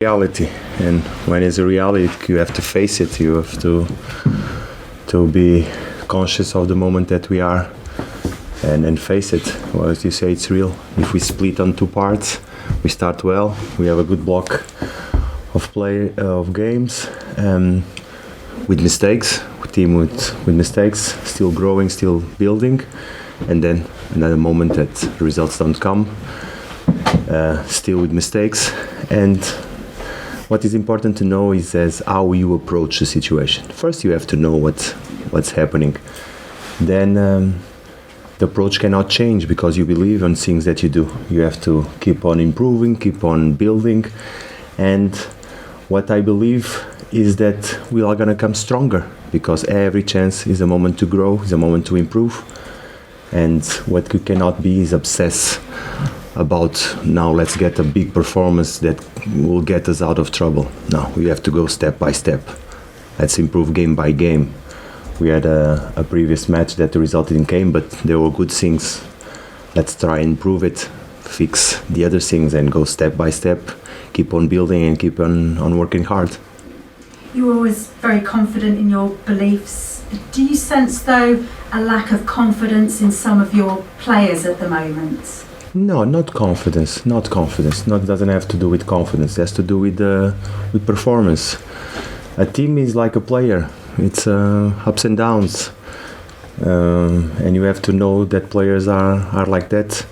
reality, and when it's a reality, you have to face it. You have to be conscious of the moment that we are, and face it. Well, as you say, it's real. If we split on two parts, we start well. We have a good block of play of games, with mistakes, team with mistakes, still growing, still building, and then another moment that results don't come, still with mistakes. And what is important to know is how you approach the situation. First, you have to know what's happening. Then the approach cannot change because you believe on things that you do. You have to keep on improving, keep on building. And what I believe is that we are going to come stronger because every chance is a moment to grow, is a moment to improve. And what you cannot be is obsess about now let's get a big performance that will get us out of trouble. No, we have to go step by step. Let's improve game by game. We had a previous match that resulted in game, but there were good things. Let's try and improve it, fix the other things and go step by step, keep on building and keep on working hard. You were always very confident in your beliefs. Do you sense, though, a lack of confidence in some of your players at the moment? No, not confidence. Not confidence. Not doesn't have to do with confidence. It has to do with performance. A team is like a player. It's ups and downs, and you have to know that players are like that,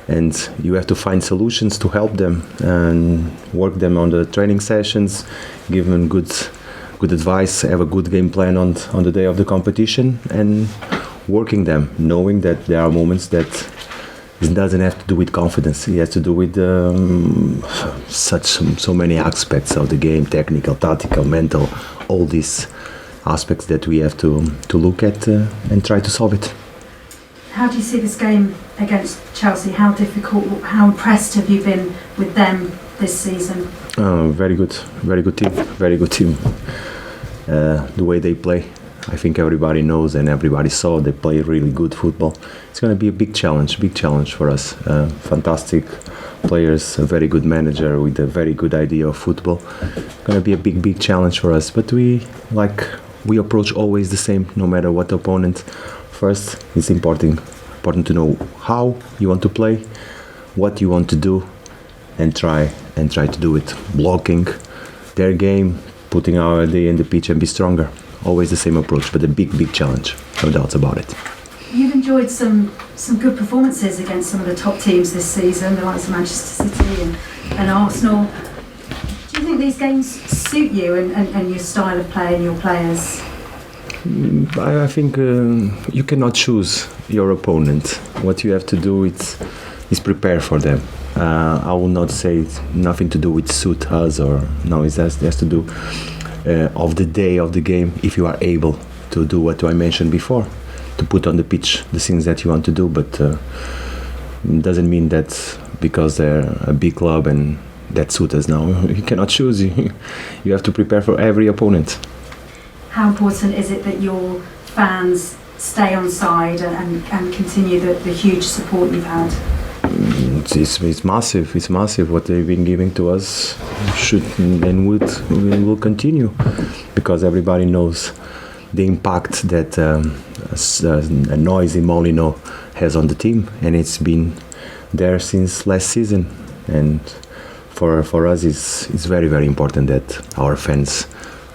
and you have to find solutions to help them and work them on the training sessions, give them good advice, have a good game plan on the day of the competition, and working them, knowing that there are moments that it doesn't have to do with confidence. It has to do with so many aspects of the game: technical, tactical, mental, all these aspects that we have to look at and try to solve it. How do you see this game against Chelsea? How difficult, how impressed have you been with them this season? Very good team. The way they play, I think everybody knows and everybody saw they play really good football. It's going to be a big challenge for us. Fantastic players, a very good manager with a very good idea of football. It's going to be a big challenge for us. But we approach always the same, no matter what opponent. First, it's important to know how you want to play, what you want to do, and try to do it. Blocking their game, putting our idea in the pitch and be stronger. Always the same approach, but a big challenge, no doubts about it. You've enjoyed some good performances against some of the top teams this season, the likes of Manchester City and Arsenal. Do you think these games suit you and your style of play and your players? I think you cannot choose your opponent. What you have to do is prepare for them. I will not say it's nothing to do with suit us or no. It has to do of the day of the game. If you are able to do what I mentioned before, to put on the pitch the things that you want to do, but it doesn't mean that because they're a big club and that suit us now. You cannot choose. You have to prepare for every opponent. How important is it that your fans stay on side and continue the huge support you've had? It's massive. It's massive what they've been giving to us. Should and will continue because everybody knows the impact that a noisy Molineux has on the team, and it's been there since last season. And for us, it's very important that our fans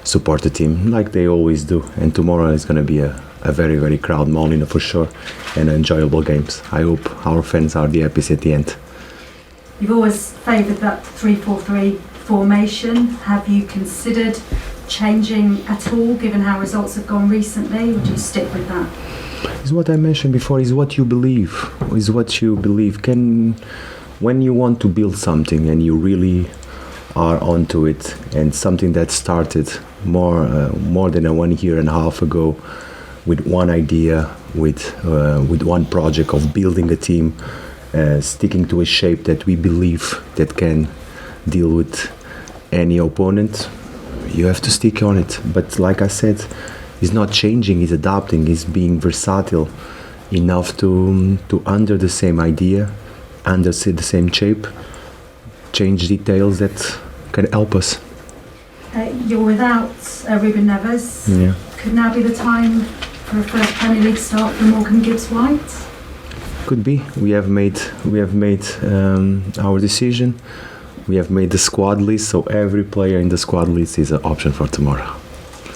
support the team like they always do. And tomorrow is going to be a very crowd Molineux for sure, and enjoyable games. I hope our fans are the happiest at the end. You've always favoured that 3-4-3 formation. Have you considered changing at all, given how results have gone recently, or do you stick with that? It's what I mentioned before, is what you believe. When you want to build something and you really are onto it, and something that started more than 1 year and a half ago with one idea, with one project of building a team, sticking to a shape that we believe that can deal with any opponent, you have to stick on it. But like I said, it's not changing, it's adapting, it's being versatile enough to under the same idea, under the same shape, change details that can help us. You're without Ruben Neves. Yeah. Could now be the time for a first Premier League start for Morgan Gibbs-White? Could be. We have made our decision. We have made the squad list, so every player in the squad list is an option for tomorrow.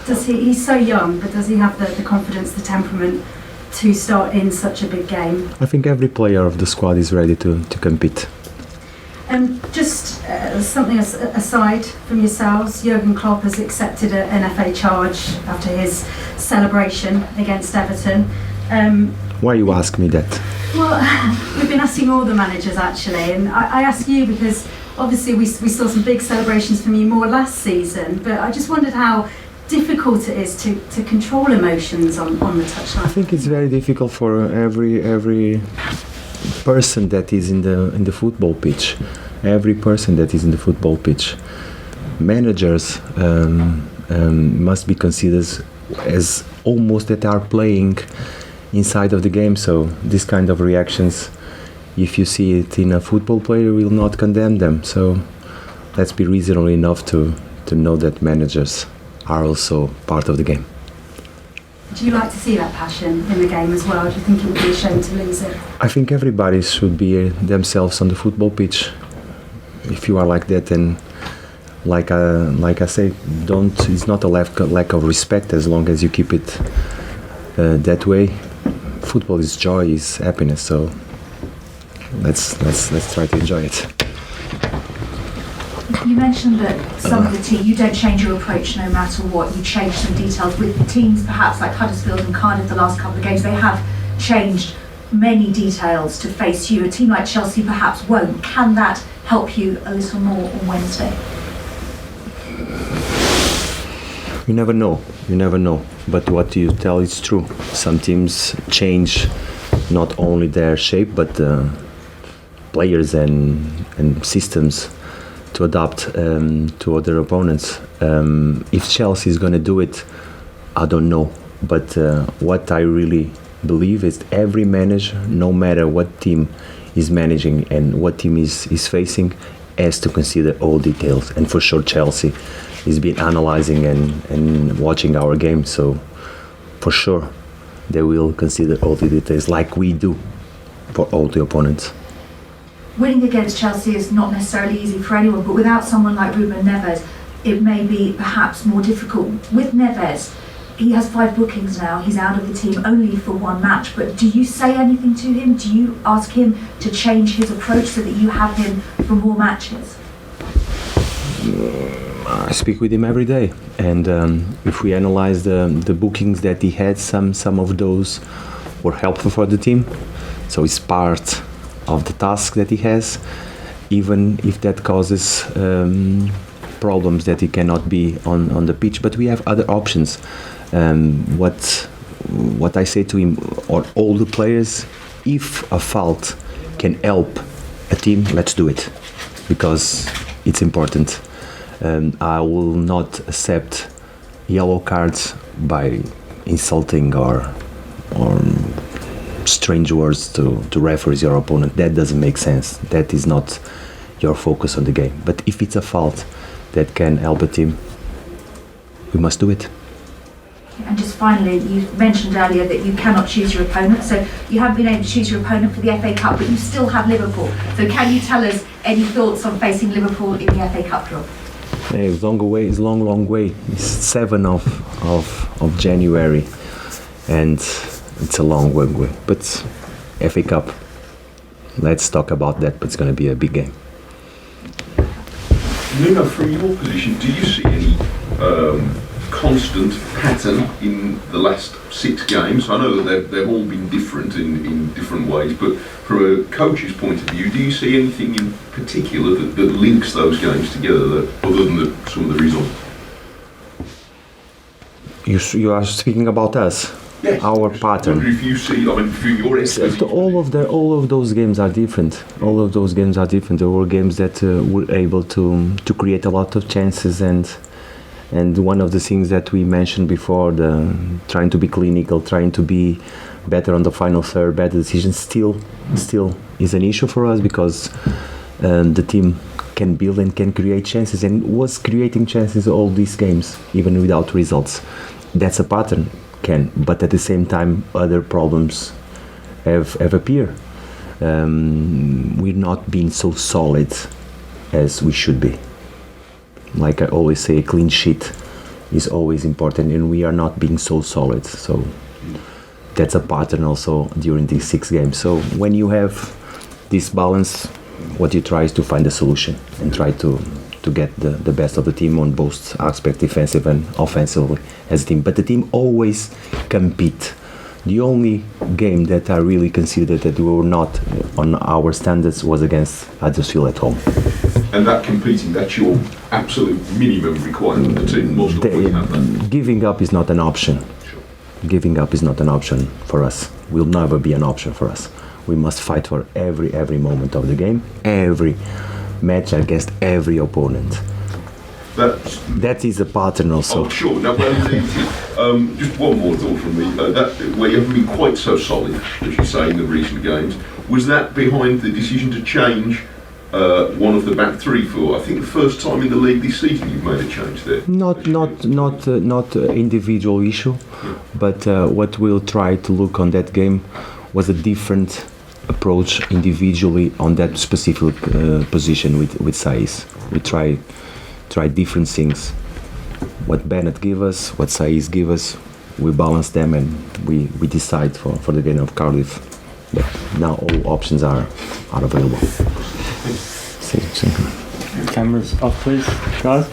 He's so young, but does he have the confidence, the temperament to start in such a big game? I think every player of the squad is ready to compete. Just something aside from yourselves, Jurgen Klopp has accepted an FA charge after his celebration against Everton. Why you ask me that? Well, we've been asking all the managers actually, and I ask you because obviously we saw some big celebrations from you more last season, but I just wondered how difficult it is to control emotions on the touchline. I think it's very difficult for every person that is in the football pitch. Every person that is in the football pitch. Managers must be considered as almost that are playing inside of the game. So this kind of reactions, if you see it in a football player, will not condemn them. So let's be reasonable enough to know that managers are also part of the game. Do you like to see that passion in the game as well? Do you think it would be a shame to lose it? I think everybody should be themselves on the football pitch. If you are like that, then like I say, it's not a lack of respect as long as you keep it that way. Football is joy, is happiness. So let's try to enjoy it. You mentioned that some of the team, you don't change your approach no matter what. You change some details with teams, perhaps like Huddersfield and Cardiff. The last couple of games, they have changed many details to face you. A team like Chelsea perhaps won't. Can that help you a little more on Wednesday? You never know. But what you tell is true. Some teams change not only their shape, but players and systems to adapt to other opponents. If Chelsea is going to do it, I don't know. But what I really believe is every manager, no matter what team is managing and what team is facing, has to consider all details. And for sure Chelsea has been analyzing and watching our game, so for sure they will consider all the details like we do for all the opponents. Winning against Chelsea is not necessarily easy for anyone, but without someone like Ruben Neves, it may be perhaps more difficult. With Neves, he has 5 bookings now, he's out of the team only for 1 match, but do you say anything to him? Do you ask him to change his approach so that you have him for more matches? I speak with him every day, and if we analyze the bookings that he had, some of those were helpful for the team, so it's part of the task that he has, even if that causes problems that he cannot be on the pitch. But we have other options. What I say to him or all the players, if a fault can help a team, let's do it, because it's important. I will not accept yellow cards by insulting or strange words to referees your opponent. That doesn't make sense. That is not your focus on the game. But if it's a fault that can help a team, we must do it. And just finally, you mentioned earlier that you cannot choose your opponent, so you haven't been able to choose your opponent for the FA Cup, but you still have Liverpool. So can you tell us any thoughts on facing Liverpool in the FA Cup draw? Hey, it's long way. It's long way. It's 7th of January, and it's a long way. But FA Cup, let's talk about that. But it's going to be a big game. Nuno, from your position, do you see any constant pattern in the last 6 games? I know that they've all been different in different ways, but from a coach's point of view, do you see anything in particular that links those games together, other than some of the results? You are speaking about us. Yes. Our pattern. If you see, through your experience. All of those games are different. All of those games are different. There were games that were able to create a lot of chances, and one of the things that we mentioned before, the trying to be clinical, trying to be better on the final third, better decisions, still is an issue for us, because the team can build and can create chances, and was creating chances all these games, even without results. That's a pattern, but at the same time, other problems have appeared. We're not being so solid as we should be. Like I always say, a clean sheet is always important, and we are not being so solid. So that's a pattern also during these 6 games. So when you have this balance, what you try is to find a solution and try to get the best of the team on both aspects, defensive and offensively as a team. But the team always compete. The only game that I really considered that we were not on our standards was against Huddersfield at home. And that competing, that's your absolute minimum requirement. The team must always have that. Giving up is not an option. Sure. Giving up is not an option for us. Will never be an option for us. We must fight for every moment of the game, every match against every opponent. That is a pattern also. Oh, sure. Now, just one more thought from me. Where you haven't been quite so solid, as you say, in the recent games, was that behind the decision to change one of the back 3 for, I think, the first time in the league this season you've made a change there? Not individual issue, but what we'll try to look on that game was a different approach individually on that specific position with Saiz. We try different things. What Bennett give us, what Saiz give us, we balance them and we decide for the game of Cardiff. But now all options are available. Cameras off, please, guys.